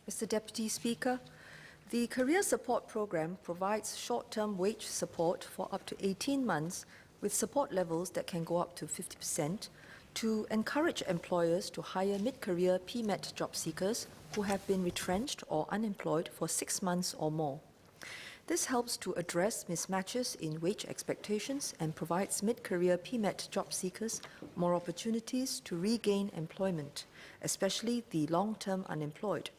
Mr. Deputy Speaker, the Career Support Programme provides short-term wage support for up to 18 months with support levels that can go up to 50% to encourage employers to hire mid-career PMET job seekers who have been retrenched or unemployed for 6 months or more. This helps to address mismatches in wage expectations and provides mid-career PMET job seekers more opportunities to regain employment, especially the long-term unemployed.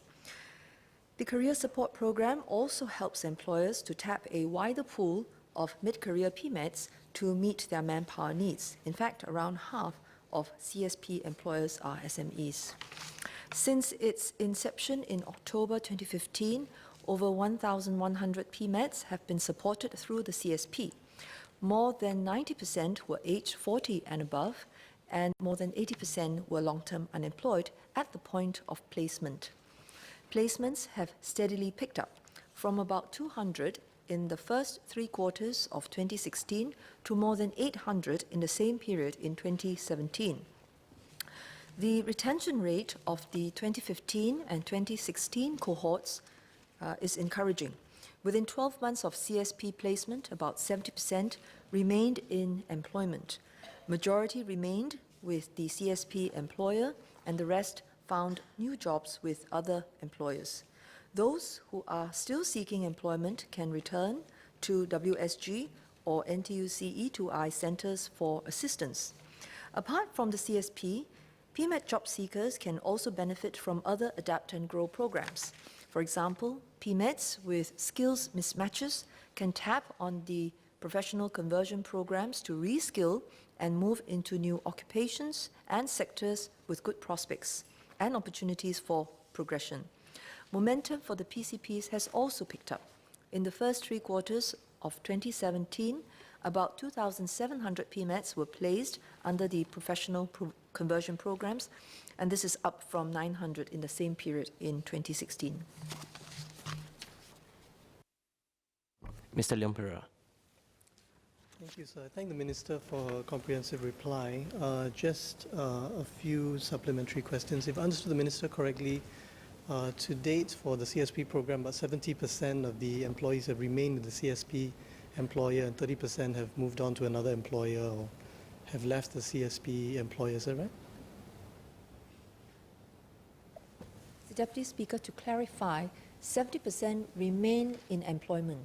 The Career Support Programme also helps employers to tap a wider pool of mid-career PMETs to meet their manpower needs. In fact, around half of CSP employers are SMEs. Since its inception in October 2015, over 1,100 PMETs have been supported through the CSP. More than 90% were aged 40 and above, and more than 80% were long-term unemployed at the point of placement. Placements have steadily picked up from about 200 in the first 3 quarters of 2016 to more than 800 in the same period in 2017. The retention rate of the 2015 and 2016 cohorts is encouraging. Within 12 months of CSP placement, about 70% remained in employment. Majority remained with the CSP employer, and the rest found new jobs with other employers. Those who are still seeking employment can return to WSG or NTUC E2I centers for assistance. Apart from the CSP, PMET job seekers can also benefit from other adapt and grow programs. For example, PMETs with skills mismatches can tap on the professional conversion programs to reskill and move into new occupations and sectors with good prospects and opportunities for progression. Momentum for the PCPs has also picked up. In the first 3 quarters of 2017, about 2,700 PMETs were placed under the professional conversion programs, and this is up from 900 in the same period in 2016. Mr. Leon Pereira. Thank you, sir. I thank the Minister for a comprehensive reply. Just a few supplementary questions. If I understood the Minister correctly, to date for the CSP program, about 70% of the employees have remained with the CSP employer and 30% have moved on to another employer or have left the CSP employer. Is that right? The Deputy Speaker, to clarify, 70% remain in employment.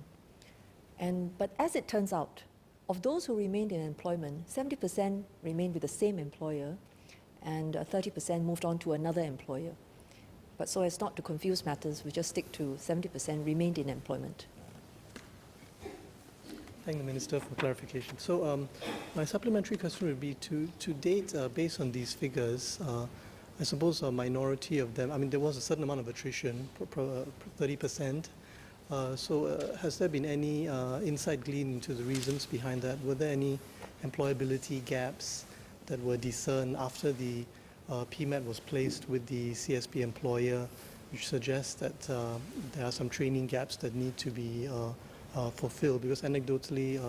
But as it turns out, of those who remained in employment, 70% remained with the same employer and 30% moved on to another employer. But so as not to confuse matters, we just stick to 70% remained in employment. Thank the Minister for clarification. So my supplementary question would be to date, based on these figures, I suppose a minority of them, I mean, there was a certain amount of attrition, 30%. So has there been any insight gleaned into the reasons behind that? Were there any employability gaps that were discerned after the PMET was placed with the CSP employer, which suggests that there are some training gaps that need to be fulfilled? Because anecdotally,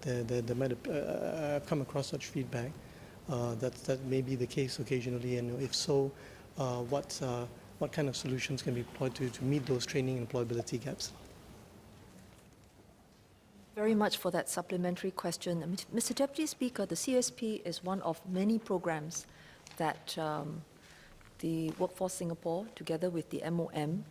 there might have, I've come across such feedback that may be the case occasionally, and if so, what kind of solutions can be employed to meet those training and employability gaps? Very much for that supplementary question. Mr. Deputy Speaker, the CSP is one of many programs that the Workforce Singapore, together with the MOM,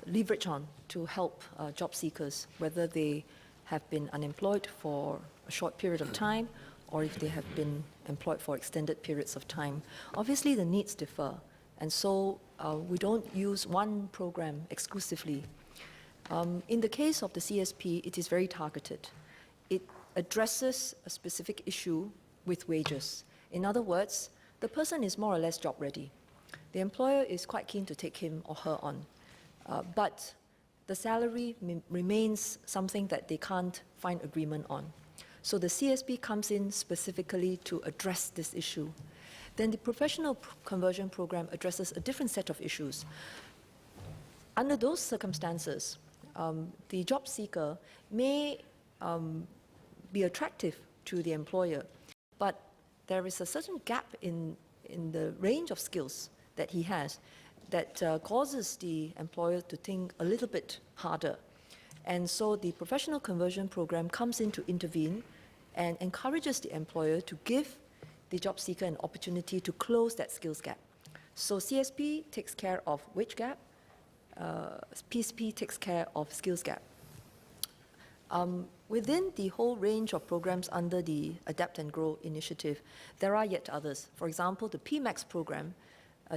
leverage on to help job seekers, whether they have been unemployed for a short period of time or if they have been employed for extended periods of time. Obviously, the needs differ, and so we don't use one program exclusively. In the case of the CSP, it is very targeted. It addresses a specific issue with wages. In other words, the person is more or less job ready. The employer is quite keen to take him or her on, but the salary remains something that they can't find agreement on. So the CSP comes in specifically to address this issue. Then the professional conversion program addresses a different set of issues. Under those circumstances, the job seeker may be attractive to the employer, but there is a certain gap in the range of skills that he has that causes the employer to think a little bit harder. And so the professional conversion program comes in to intervene and encourages the employer to give the job seeker an opportunity to close that skills gap. So CSP takes care of wage gap, PSP takes care of skills gap. Within the whole range of programs under the Adapt and Grow initiative, there are yet others. For example, the PMETs program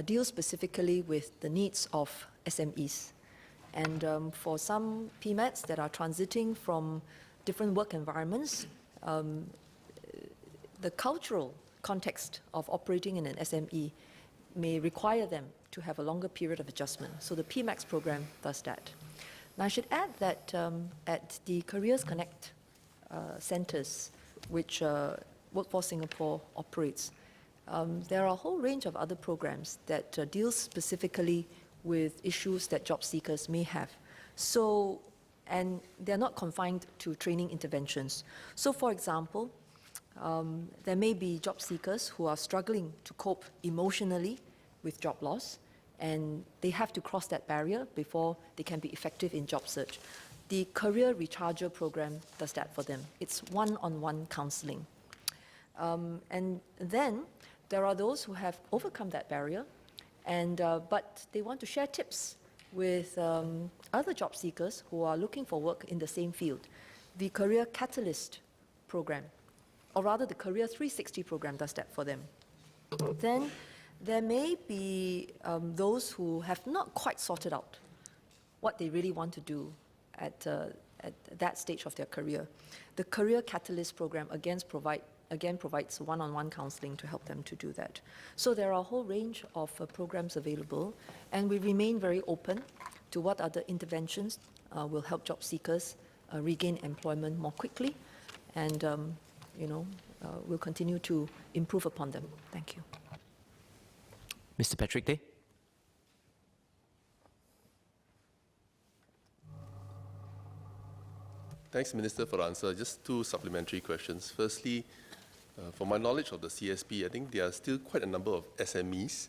deals specifically with the needs of SMEs. And for some PMETs that are transiting from different work environments, the cultural context of operating in an SME may require them to have a longer period of adjustment. So the PMETs program does that. Now, I should add that at the Careers Connect centres, which Workforce Singapore operates, there are a whole range of other programs that deal specifically with issues that job seekers may have. So, and they're not confined to training interventions. So, for example, there may be job seekers who are struggling to cope emotionally with job loss, and they have to cross that barrier before they can be effective in job search. The Career Recharger program does that for them. It's one-on-one counseling. And then there are those who have overcome that barrier, and but they want to share tips with other job seekers who are looking for work in the same field. The Career Catalyst program, or rather the Career 360 program, does that for them. Then there may be those who have not quite sorted out what they really want to do at that stage of their career. The Career Catalyst program again provides one-on-one counseling to help them to do that. So there are a whole range of programs available, and we remain very open to what other interventions will help job seekers regain employment more quickly, and we'll continue to improve upon them. Thank you. Mr. Patrick Tay. Thanks, Minister, for the answer. Just two supplementary questions. Firstly, from my knowledge of the CSP, I think there are still quite a number of SMEs,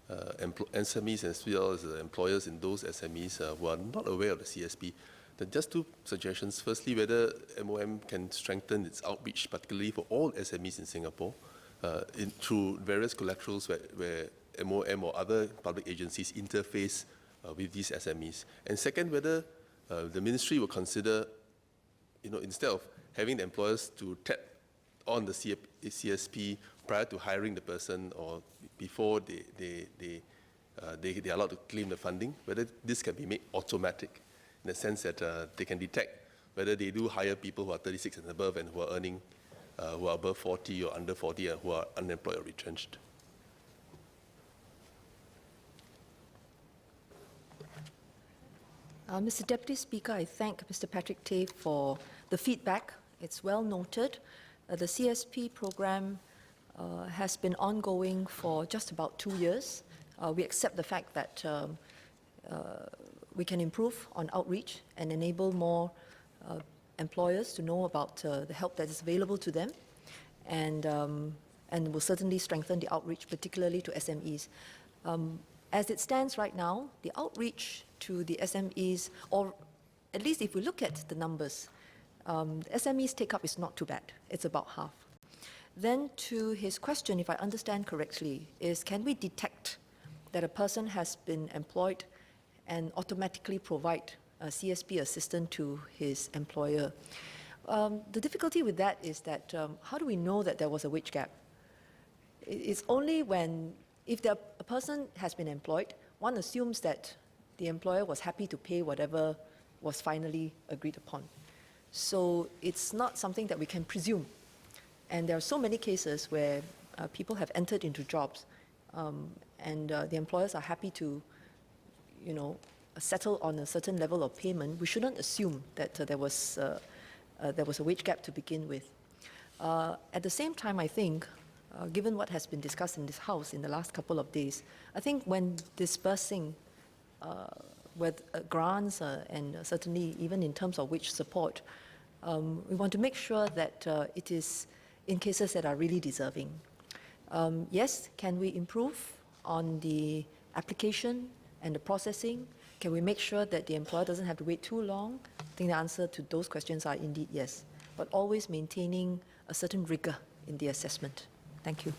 SMEs as well as employers in those SMEs who are not aware of the CSP. Then just two suggestions. Firstly, whether MOM can strengthen its outreach, particularly for all SMEs in Singapore, through various collaterals where MOM or other public agencies interface with these SMEs. And second, whether the ministry will consider, instead of having the employers to tap on the CSP prior to hiring the person or before they are allowed to claim the funding, whether this can be made automatic in the sense that they can detect whether they do hire people who are 36 and above and who are earning, who are above 40 or under 40 and who are unemployed or retrenched. Mr. Deputy Speaker, I thank Mr. Patrick Tay for the feedback. It's well noted. The CSP program has been ongoing for just about 2 years. We accept the fact that we can improve on outreach and enable more employers to know about the help that is available to them, and will certainly strengthen the outreach, particularly to SMEs. As it stands right now, the outreach to the SMEs, or at least if we look at the numbers, SMEs take-up is not too bad. It's about half. Then to his question, if I understand correctly, is can we detect that a person has been employed and automatically provide a CSP assistance to his employer? The difficulty with that is that how do we know that there was a wage gap? It's only when, if a person has been employed, one assumes that the employer was happy to pay whatever was finally agreed upon. So it's not something that we can presume. And there are so many cases where people have entered into jobs and the employers are happy to, settle on a certain level of payment. We shouldn't assume that there was a wage gap to begin with. At the same time, I think, given what has been discussed in this House in the last couple of days, I think when dispersing with grants and certainly even in terms of wage support, we want to make sure that it is in cases that are really deserving. Yes, can we improve on the application and the processing? Can we make sure that the employer doesn't have to wait too long? I think the answer to those questions are indeed yes, but always maintaining a certain rigor in the assessment. Thank you.